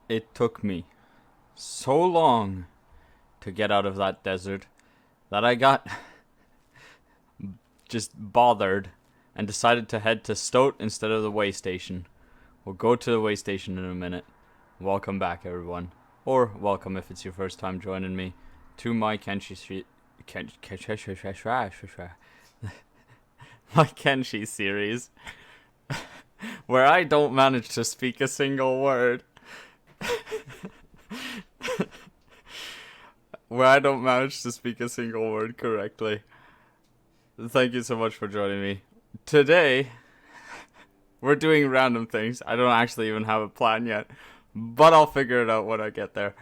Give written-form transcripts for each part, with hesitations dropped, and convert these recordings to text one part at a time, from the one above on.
It took me so long to get out of that desert that I got just bothered and decided to head to Stoat instead of the way station. We'll go to the way station in a minute. Welcome back, everyone. Or welcome if it's your first time joining me to my Kenshi my Kenshi series, where I don't manage to speak a single word. Where I don't manage to speak a single word correctly. Thank you so much for joining me. Today, we're doing random things. I don't actually even have a plan yet, but I'll figure it out when I get there.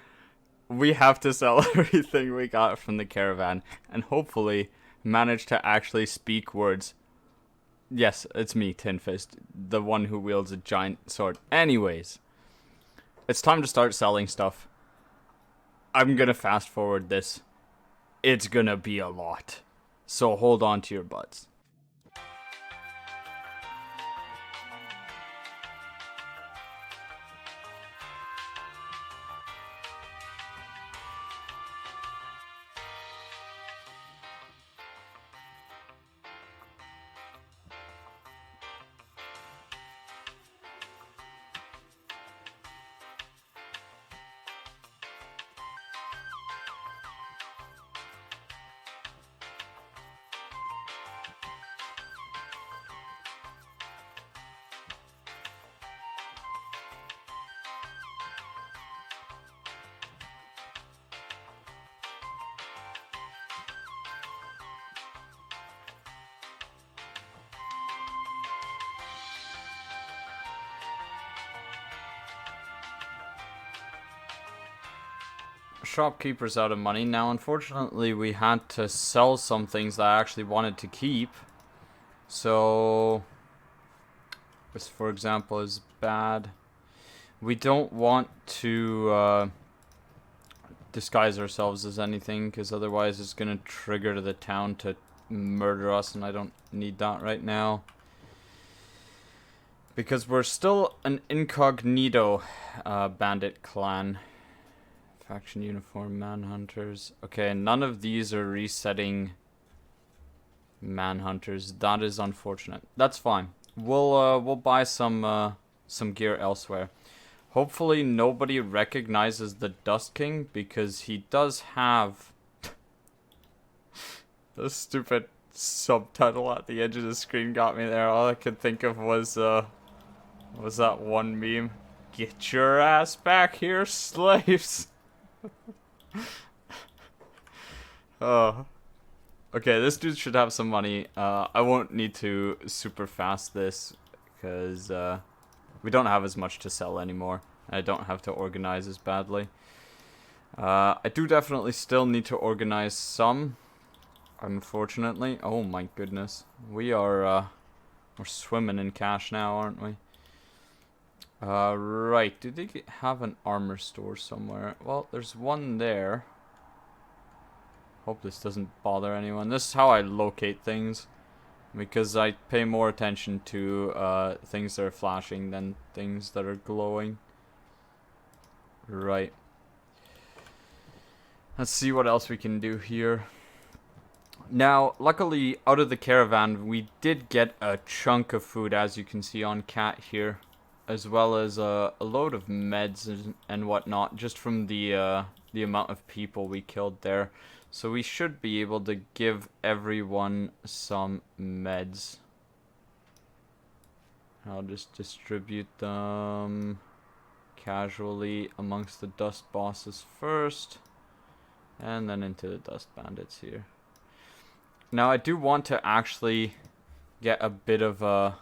We have to sell everything we got from the caravan and hopefully manage to actually speak words. Yes, it's me, Tin Fist, the one who wields a giant sword. Anyways, it's time to start selling stuff. I'm gonna fast forward this. It's gonna be a lot. So hold on to your butts. Shopkeeper's out of money. Now, unfortunately, we had to sell some things that I actually wanted to keep. So, this, for example, is bad. We don't want to disguise ourselves as anything, because otherwise it's going to trigger the town to murder us, and I don't need that right now. Because we're still an incognito bandit clan. Faction uniform, manhunters. Okay, none of these are resetting manhunters. That is unfortunate. That's fine. We'll buy some gear elsewhere. Hopefully nobody recognizes the Dust King, because he does have the stupid subtitle at the edge of the screen got me there. All I could think of was that one meme. Get your ass back here, slaves. Oh. Okay, this dude should have some money. I won't need to super fast this, because we don't have as much to sell anymore. I don't have to organize as badly. I do definitely still need to organize some, unfortunately. Oh my goodness. We're swimming in cash now, aren't we? Right. Do they have an armor store somewhere? Well, there's one there. Hope this doesn't bother anyone. This is how I locate things, because I pay more attention to things that are flashing than things that are glowing. Right. Let's see what else we can do here. Now, luckily, out of the caravan, we did get a chunk of food, as you can see on Cat here, as well as a load of meds and whatnot, just from the amount of people we killed there. So we should be able to give everyone some meds. I'll just distribute them casually amongst the dust bosses first, and then into the dust bandits here. Now, I do want to actually get a bit of a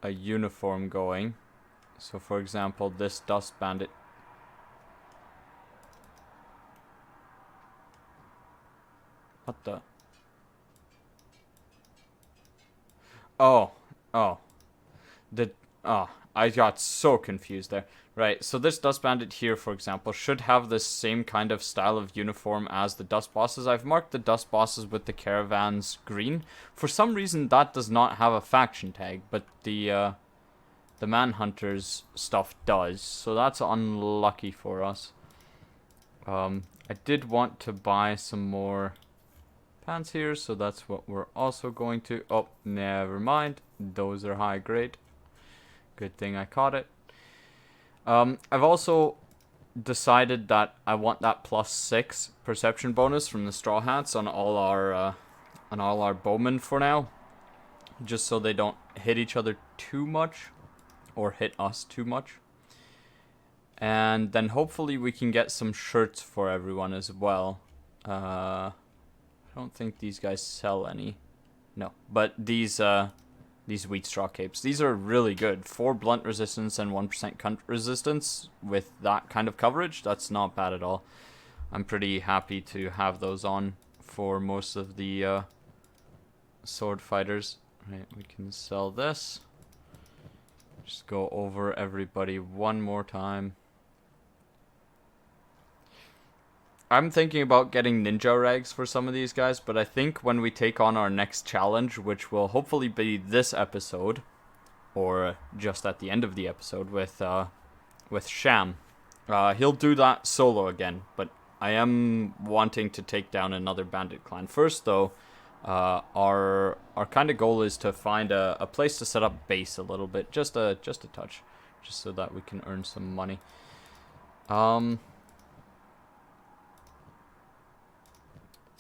uniform going. So, for example, this dust bandit. What the? Oh. I got so confused there. Right, so this Dust Bandit here, for example, should have the same kind of style of uniform as the Dust Bosses. I've marked the Dust Bosses with the caravans green. For some reason, that does not have a faction tag, but the the Manhunter's stuff does, so that's unlucky for us. I did want to buy some more pants here, so that's what we're also going to... Oh, never mind. Those are high grade. Good thing I caught it. I've also decided that I want that +6 perception bonus from the straw hats on all our bowmen for now, just so they don't hit each other too much or hit us too much. And then hopefully we can get some shirts for everyone as well. I don't think these guys sell any. No, but these wheat straw capes, these are really good. 4 blunt resistance and 1% cunt resistance with that kind of coverage. That's not bad at all. I'm pretty happy to have those on for most of the sword fighters. Right, we can sell this. Just go over everybody one more time. I'm thinking about getting ninja rags for some of these guys, but I think when we take on our next challenge, which will hopefully be this episode, or just at the end of the episode with Sham, he'll do that solo again. But I am wanting to take down another bandit clan first, though. Our kind of goal is to find a place to set up base a little bit, just a touch, just so that we can earn some money. I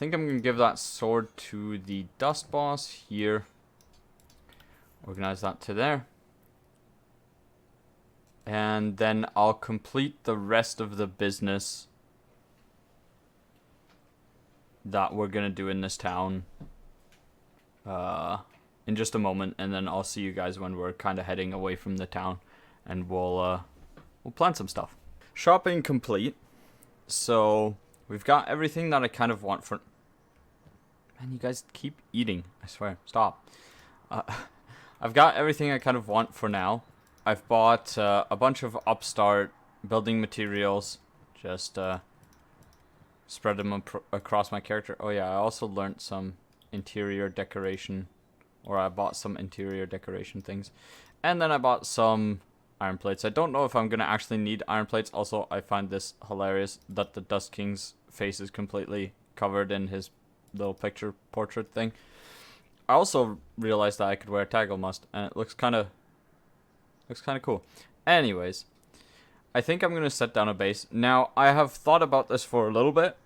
think I'm going to give that sword to the Dust Boss here. Organize that to there. And then I'll complete the rest of the business that we're going to do in this town in just a moment. And then I'll see you guys when we're kind of heading away from the town. And we'll plan some stuff. Shopping complete. So we've got everything that I kind of want for... Man, you guys keep eating. I swear. Stop. I've got everything I kind of want for now. I've bought a bunch of upstart building materials. Just spread them across my character. Oh yeah, I also learned some interior decoration. Or I bought some interior decoration things. And then I bought some iron plates. I don't know if I'm going to actually need iron plates. Also, I find this hilarious that the Dust King's face is completely covered in his little picture portrait thing. I also realized that I could wear a taggle must, and it looks kind of cool. Anyways, I think I'm going to set down a base. Now, I have thought about this for a little bit,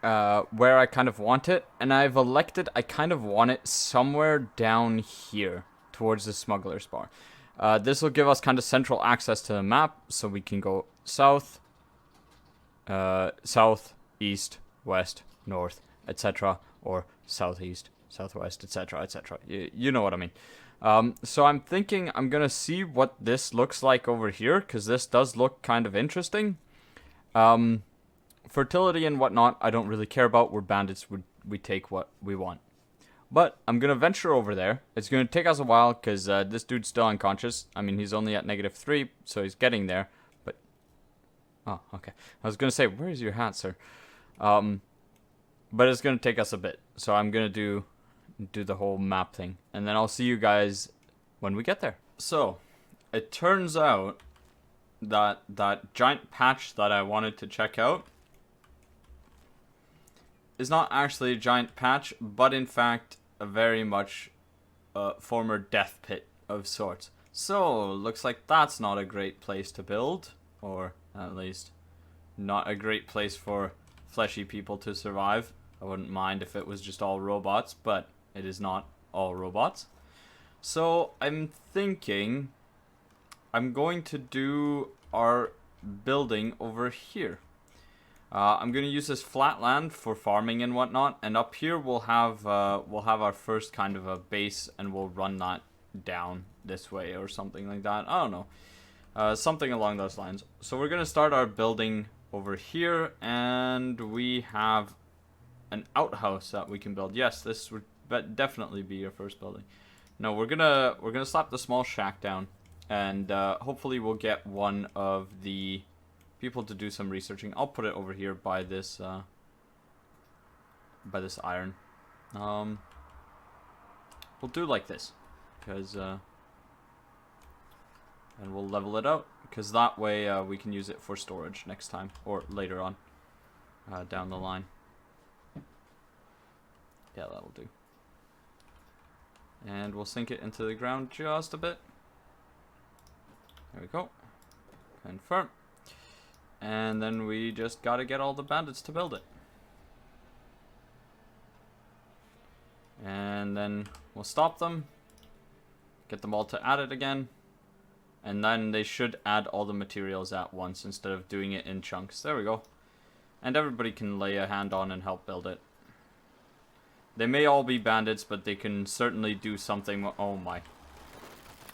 where I kind of want it, and I've elected I kind of want it somewhere down here towards the smuggler's bar. This will give us kind of central access to the map, so we can go south, south, east, west, north, etc., or southeast, southwest, etc., etc. You know what I mean. So I'm thinking I'm gonna see what this looks like over here, because this does look kind of interesting. Fertility and whatnot, I don't really care about. We're bandits. We take what we want. But I'm gonna venture over there. It's gonna take us a while because this dude's still unconscious. I mean, he's only at -3, so he's getting there. But oh, okay. I was gonna say, where is your hat, sir? But it's going to take us a bit. So I'm going to do the whole map thing. And then I'll see you guys when we get there. So, it turns out that that giant patch that I wanted to check out is not actually a giant patch, but in fact a very much former death pit of sorts. So, looks like that's not a great place to build. Or at least not a great place for fleshy people to survive. I wouldn't mind if it was just all robots, but it is not all robots. So I'm thinking I'm going to do our building over here. I'm going to use this flat land for farming and whatnot, and up here we'll have our first kind of a base, and we'll run that down this way or something like that. I don't know, something along those lines. So we're going to start our building over here, and we have an outhouse that we can build. Yes, this would definitely be your first building. No, we're gonna slap the small shack down, and hopefully we'll get one of the people to do some researching. I'll put it over here by this iron. We'll do like this, because And we'll level it out, because that way we can use it for storage next time, or later on, down the line. Yeah, that'll do. And we'll sink it into the ground just a bit. There we go. Confirm. And then we just gotta get all the bandits to build it. And then we'll stop them. Get them all to add it again. And then they should add all the materials at once instead of doing it in chunks. There we go. And everybody can lay a hand on and help build it. They may all be bandits, but they can certainly do something. Oh my.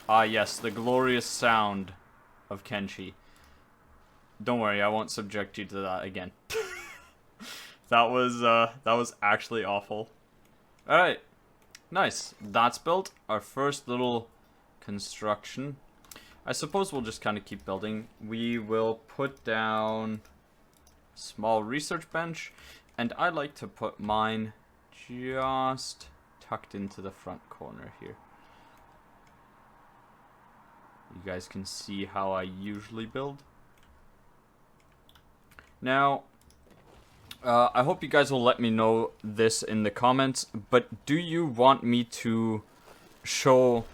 Ah yes, the glorious sound of Kenshi. Don't worry, I won't subject you to that again. That was actually awful. Alright. Nice. That's built. Our first little construction. I suppose we'll just kind of keep building. We will put down a small research bench. And I like to put mine just tucked into the front corner here. You guys can see how I usually build. Now, I hope you guys will let me know this in the comments, but do you want me to show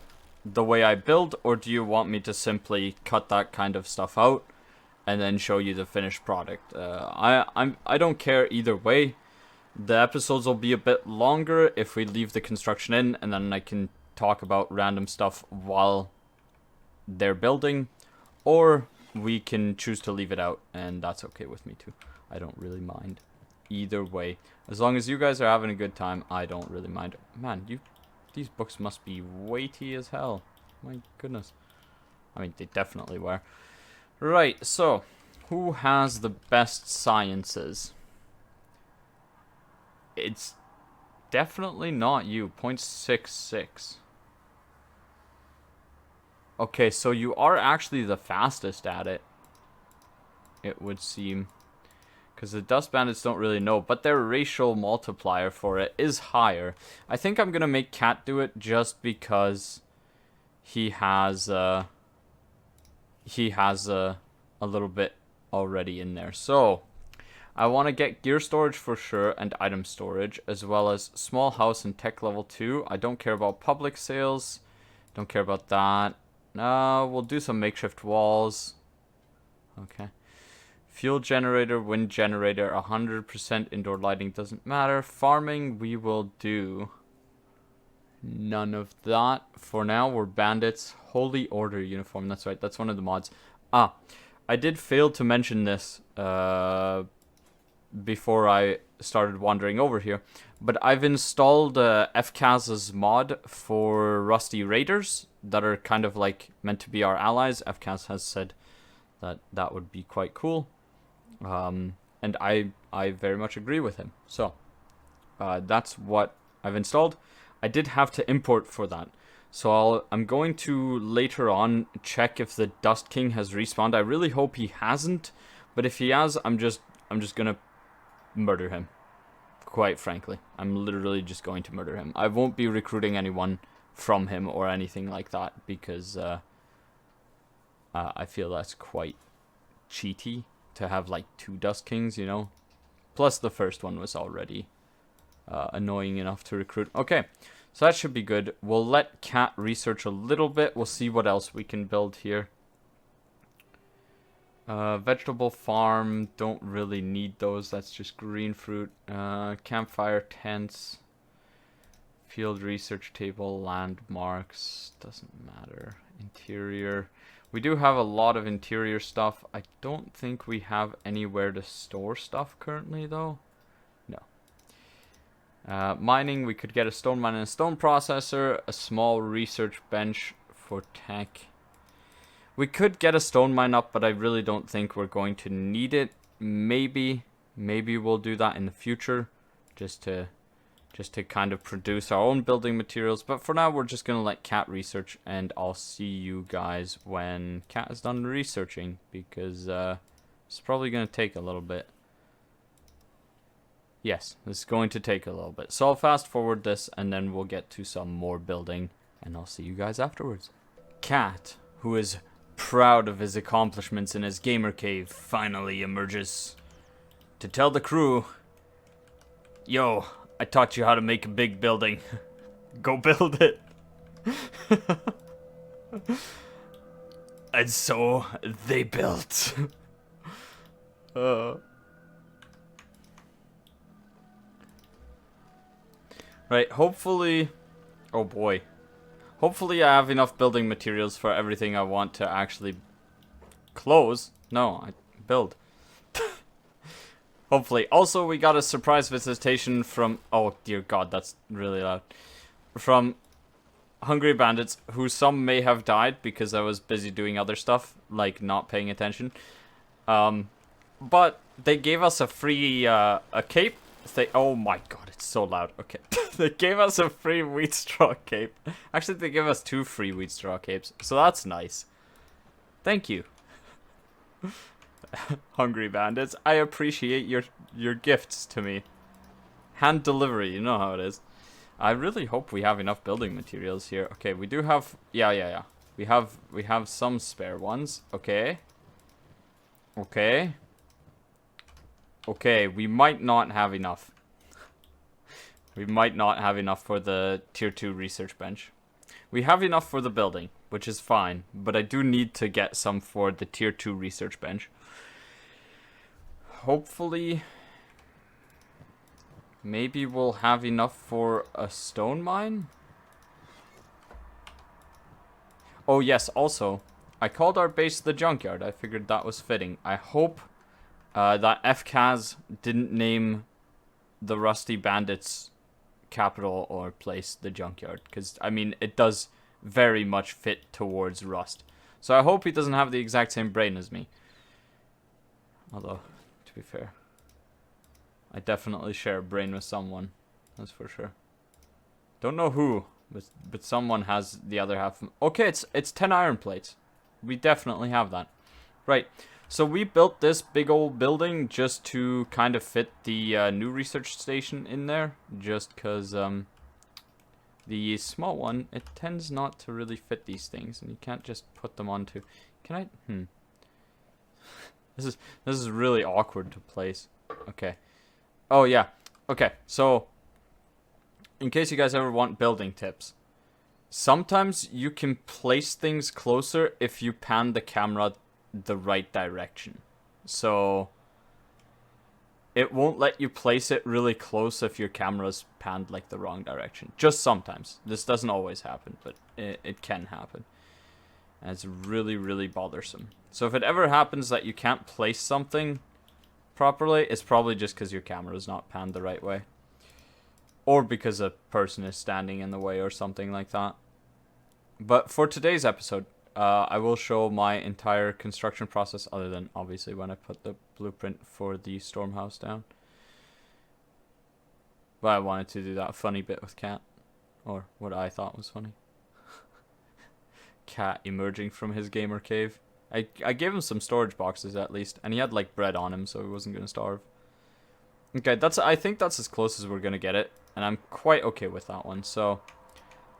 the way I build, or do you want me to simply cut that kind of stuff out and then show you the finished product? I don't care either way. The episodes will be a bit longer if we leave the construction in, and then I can talk about random stuff while they're building, or we can choose to leave it out, and that's okay with me too. I don't really mind either way. As long as you guys are having a good time, I don't really mind. Man, these books must be weighty as hell. My goodness. I mean, they definitely were. Right, so who has the best sciences? It's definitely not you. 0.66. Okay, so you are actually the fastest at it, it would seem. Because the dust bandits don't really know, but their racial multiplier for it is higher. I think I'm going to make Cat do it just because he has a little bit already in there. So, I want to get gear storage for sure and item storage, as well as small house and tech level 2. I don't care about public sales. Don't care about that. We'll do some makeshift walls. Okay. Fuel generator, wind generator, 100% indoor lighting doesn't matter. Farming, we will do none of that. For now, we're bandits. Holy Order uniform, that's right. That's one of the mods. I did fail to mention this before I started wandering over here. But I've installed FCAS's mod for Rusty Raiders that are kind of like meant to be our allies. FCAS has said that would be quite cool. And I very much agree with him. So, that's what I've installed. I did have to import for that. So I'm going to later on check if the Dust King has respawned. I really hope he hasn't. But if he has, I'm just gonna murder him. Quite frankly. I'm literally just going to murder him. I won't be recruiting anyone from him or anything like that, because I feel that's quite cheaty to have like 2 Dust Kings, you know. Plus the first one was already annoying enough to recruit. Okay, so that should be good. We'll let Cat research a little bit. We'll see what else we can build here. Vegetable farm, don't really need those. That's just green fruit. Campfire tents. Field research table, landmarks, doesn't matter. Interior. We do have a lot of interior stuff. I don't think we have anywhere to store stuff currently, though. No. Mining, we could get a stone mine and a stone processor. A small research bench for tech. We could get a stone mine up, but I really don't think we're going to need it. Maybe we'll do that in the future, just to kind of produce our own building materials. But for now, we're just going to let Cat research, and I'll see you guys when Cat is done researching, because it's probably going to take a little bit. Yes, this is going to take a little bit. So I'll fast forward this, and then we'll get to some more building, and I'll see you guys afterwards. Cat, who is proud of his accomplishments in his gamer cave, finally emerges to tell the crew, "Yo, I taught you how to make a big building. Go build it." And so they built. Right, hopefully... Oh boy. Hopefully I have enough building materials for everything I want to actually close. No, I build. Hopefully. Also, we got a surprise visitation from... Oh, dear God, that's really loud. From Hungry Bandits, who some may have died because I was busy doing other stuff, like not paying attention. But they gave us a free a cape. Oh my God, it's so loud. Okay. They gave us a free wheat straw cape. Actually, they gave us 2 free wheat straw capes, so that's nice. Thank you. Hungry Bandits, I appreciate your gifts to me. Hand delivery, you know how it is. I really hope we have enough building materials here. Okay, we do have... Yeah. We have some spare ones. Okay. Okay, we might not have enough. We might not have enough for the tier 2 research bench. We have enough for the building, which is fine, but I do need to get some for the tier 2 research bench. Hopefully, maybe we'll have enough for a stone mine? Oh yes, also, I called our base the Junkyard. I figured that was fitting. I hope that FCAS didn't name the Rusty Bandits capital or place the Junkyard, because I mean it does very much fit towards Rust. So I hope he doesn't have the exact same brain as me. Although, to be fair, I definitely share a brain with someone, that's for sure. Don't know who, but someone has the other half. Okay, it's 10 iron plates. We definitely have that. Right. So we built this big old building just to kind of fit the new research station in there. Just because the small one, it tends not to really fit these things. And you can't just put them onto... Can I... This is really awkward to place. Okay. Oh, yeah. Okay, so... In case you guys ever want building tips. Sometimes you can place things closer if you pan the camera the right direction. So it won't let you place it really close if your camera's panned like the wrong direction. Just sometimes. This doesn't always happen, but it can happen. And it's really, really bothersome. So if it ever happens that you can't place something properly, it's probably just because your camera's not panned the right way. Or because a person is standing in the way or something like that. But for today's episode, I will show my entire construction process, other than obviously when I put the blueprint for the storm house down. But I wanted to do that funny bit with Cat, or what I thought was funny. Cat emerging from his gamer cave. I gave him some storage boxes at least, and he had like bread on him, so he wasn't gonna starve. Okay, I think that's as close as we're gonna get it, and I'm quite okay with that one. So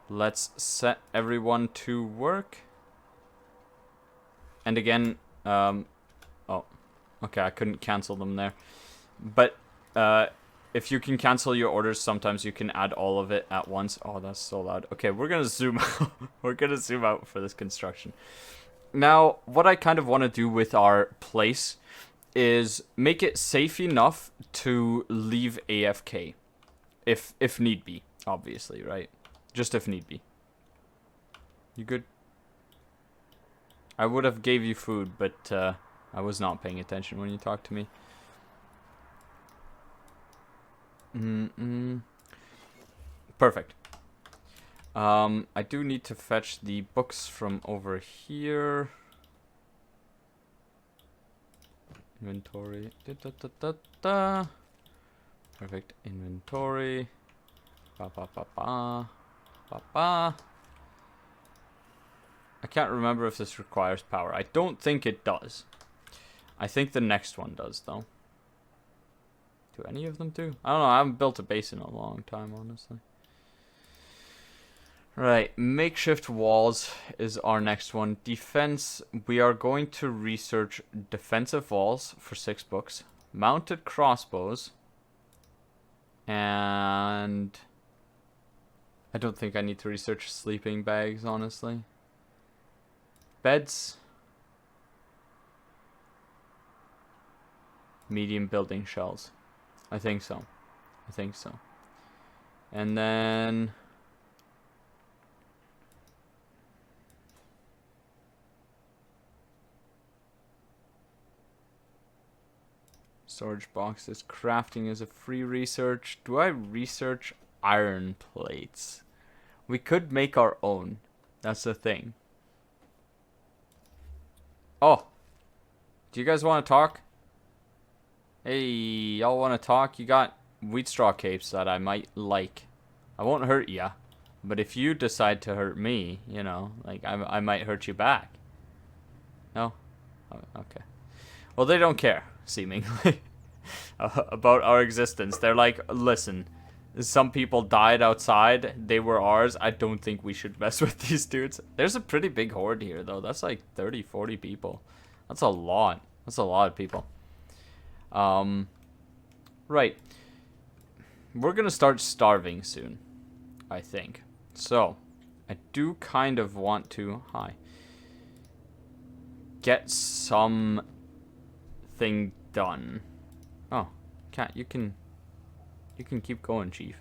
let's set everyone to work. And again, oh, okay, I couldn't cancel them there. But if you can cancel your orders, sometimes you can add all of it at once. Oh, that's so loud. Okay, we're gonna zoom out. We're gonna zoom out for this construction. Now, what I kind of want to do with our place is make it safe enough to leave AFK, if need be, obviously, right? Just if need be. You good? I would have gave you food, but I was not paying attention when you talked to me. Perfect. I do need to fetch the books from over here. Inventory. Perfect. Inventory. I can't remember if this requires power. I don't think it does. I think the next one does, though. Do any of them do? I don't know. I haven't built a base in a long time, honestly. Right, makeshift walls is our next one. Defense, we are going to research defensive walls for 6 books, mounted crossbows, and I don't think I need to research sleeping bags, honestly. Beds, medium building shells. I think so. And then storage boxes. Crafting is a free research. Do I research iron plates? We could make our own. That's the thing. Oh. Do you guys want to talk? Hey, y'all want to talk? You got wheat straw capes that I might like. I won't hurt ya. But if you decide to hurt me, you know, like, I might hurt you back. No? Oh, okay. Well, they don't care, seemingly, about our existence. They're like, listen, some people died outside. They were ours. I don't think we should mess with these dudes. There's a pretty big horde here, though. That's like 30, 40 people. That's a lot. That's a lot of people. Right. We're gonna start starving soon, I think. So, I do kind of want to... Hi. Get something done. Oh, cat, you can keep going, Chief.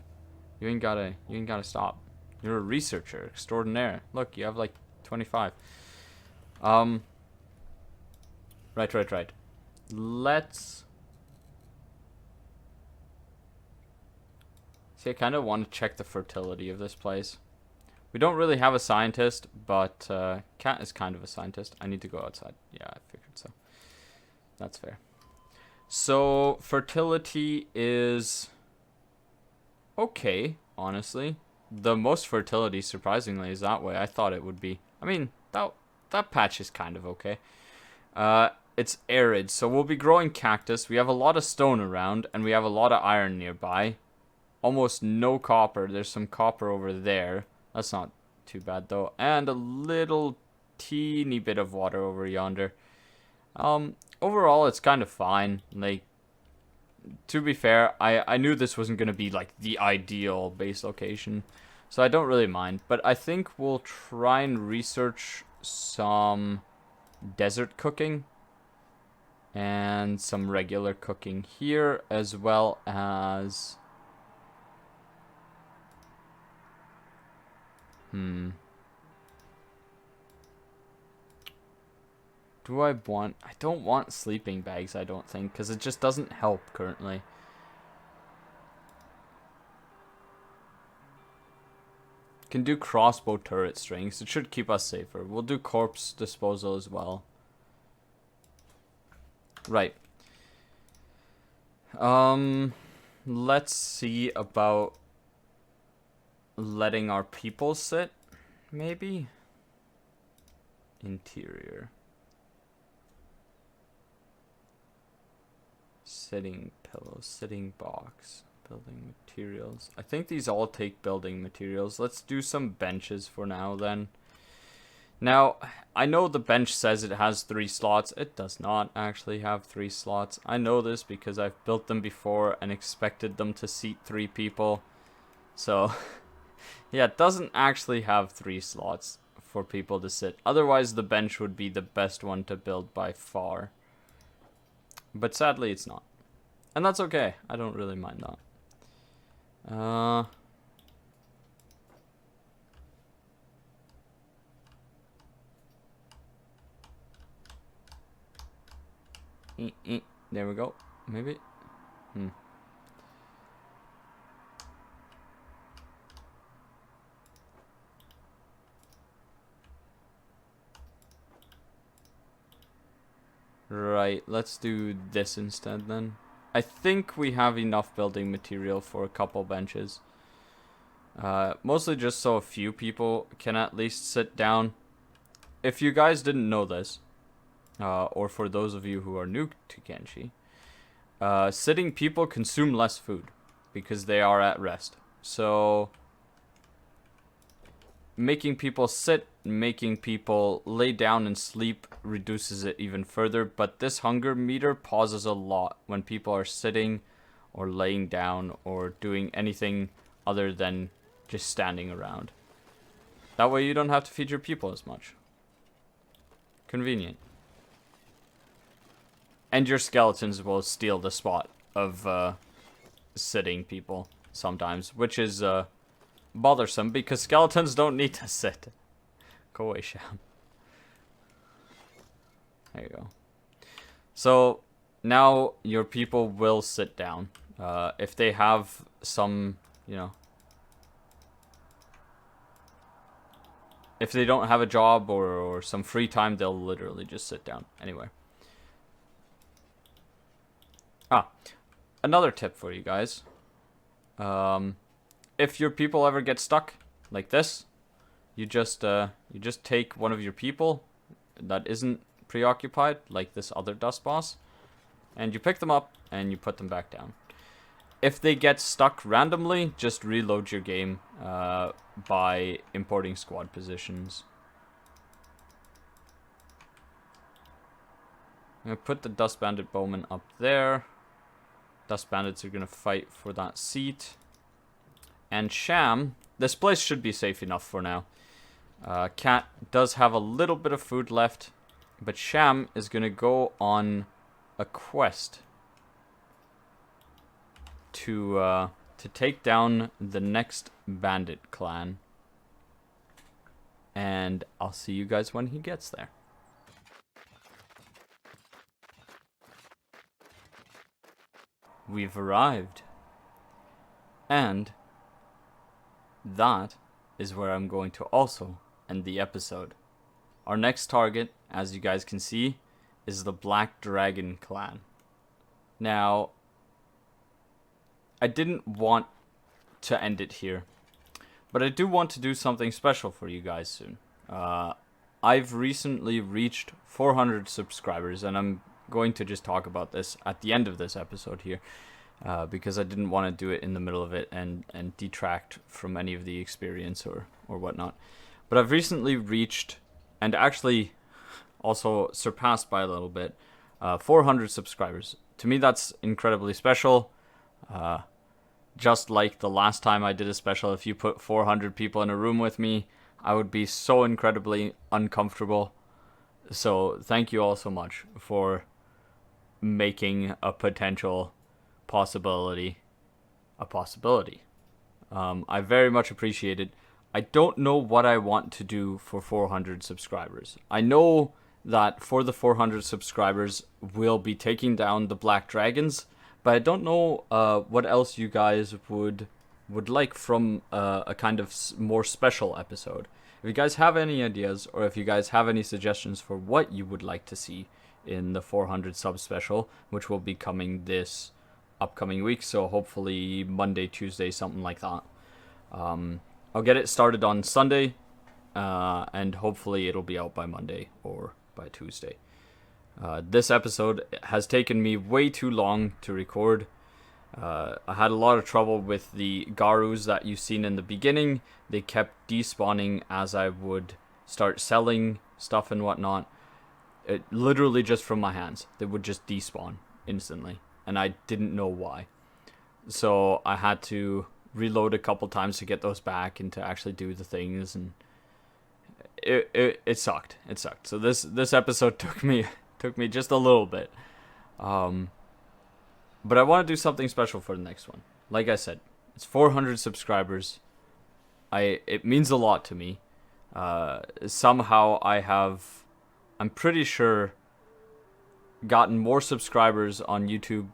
You ain't gotta stop. You're a researcher extraordinaire. Look, you have like 25. Right. Let's... See, I kind of want to check the fertility of this place. We don't really have a scientist, but Cat is kind of a scientist. I need to go outside. Yeah, I figured so. That's fair. So, fertility is okay, honestly. The most fertility, surprisingly, is that way. I thought it would be. I mean, that patch is kind of okay. It's arid, so we'll be growing cactus. We have a lot of stone around, and we have a lot of iron nearby. Almost no copper. There's some copper over there. That's not too bad, though. And a little teeny bit of water over yonder. Overall, it's kind of fine. Like, to be fair, I knew this wasn't going to be, like, the ideal base location. So I don't really mind. But I think we'll try and research some desert cooking. And some regular cooking here, as well as... Do I want... I don't want sleeping bags, I don't think, because it just doesn't help currently. Can do crossbow turret strings. It should keep us safer. We'll do corpse disposal as well. Right. Let's see about letting our people sit, maybe? Interior. Sitting pillows, sitting box, building materials. I think these all take building materials. Let's do some benches for now then. Now, I know the bench says it has 3 slots. It does not actually have 3 slots. I know this because I've built them before and expected them to seat 3 people. So, yeah, it doesn't actually have 3 slots for people to sit. Otherwise, the bench would be the best one to build by far. But sadly, it's not. And that's okay. I don't really mind that. There we go. Maybe. Right, let's do this instead then. I think we have enough building material for a couple benches. Mostly just so a few people can at least sit down. If you guys didn't know this, or for those of you who are new to Kenshi, sitting people consume less food because they are at rest. So making people sit, making people lay down and sleep reduces it even further, but this hunger meter pauses a lot when people are sitting or laying down or doing anything other than just standing around. That way you don't have to feed your people as much. Convenient. And your skeletons will steal the spot of sitting people sometimes, which is bothersome because skeletons don't need to sit. Go away, Sham. There you go. So now your people will sit down. If they have some, you know, if they don't have a job or some free time, they'll literally just sit down anywhere. Another tip for you guys. If your people ever get stuck like this, you just take one of your people that isn't preoccupied, like this other dust boss, and you pick them up and you put them back down. If they get stuck randomly, just reload your game by importing squad positions. I'm gonna put the Dust Bandit Bowman up there. Dust Bandits are gonna fight for that seat. And Sham, this place should be safe enough for now. Cat does have a little bit of food left, but Sham is gonna go on a quest to take down the next bandit clan. And I'll see you guys when he gets there. We've arrived. And that is where I'm going to also end the episode. Our next target, as you guys can see, is the Black Dragon clan. Now, I didn't want to end it here, but I do want to do something special for you guys soon. I've recently reached 400 subscribers, and I'm going to just talk about this at the end of this episode here, because I didn't want to do it in the middle of it and detract from any of the experience or whatnot. But I've recently reached, and actually also surpassed by a little bit, 400 subscribers. To me, that's incredibly special. Just like the last time I did a special, if you put 400 people in a room with me, I would be so incredibly uncomfortable. So thank you all so much for making a potential possibility a possibility. I very much appreciate it. I don't know what I want to do for 400 subscribers. I know that for the 400 subscribers, we'll be taking down the Black Dragons, but I don't know what else you guys would like from a kind of more special episode. If you guys have any ideas, or if you guys have any suggestions for what you would like to see in the 400 sub special, which will be coming this upcoming week, so hopefully Monday, Tuesday, something like that. I'll get it started on Sunday, and hopefully it'll be out by Monday or by Tuesday. This episode has taken me way too long to record. I had a lot of trouble with the Garus that you've seen in the beginning. They kept despawning as I would start selling stuff and whatnot. It literally just from my hands. They would just despawn instantly, and I didn't know why. So I had to reload a couple times to get those back and to actually do the things, and it sucked. It sucked. So this episode took me just a little bit. But I want to do something special for the next one. Like I said, it's 400 subscribers. It means a lot to me. Somehow I'm pretty sure, gotten more subscribers on YouTube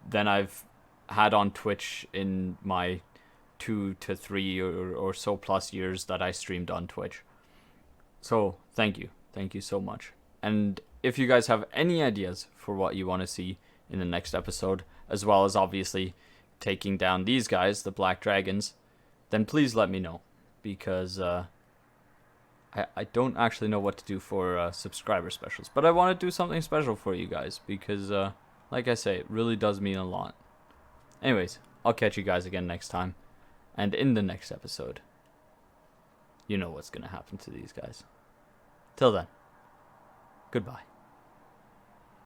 than I've had on Twitch in my 2 to 3 or so plus years that I streamed on Twitch. So thank you so much. And if you guys have any ideas for what you want to see in the next episode, as well as obviously taking down these guys, the Black Dragons, then please let me know, because I don't actually know what to do for subscriber specials, but I want to do something special for you guys, because like I say, it really does mean a lot. Anyways, I'll catch you guys again next time, and in the next episode. you know what's going to happen to these guys. Till then, goodbye.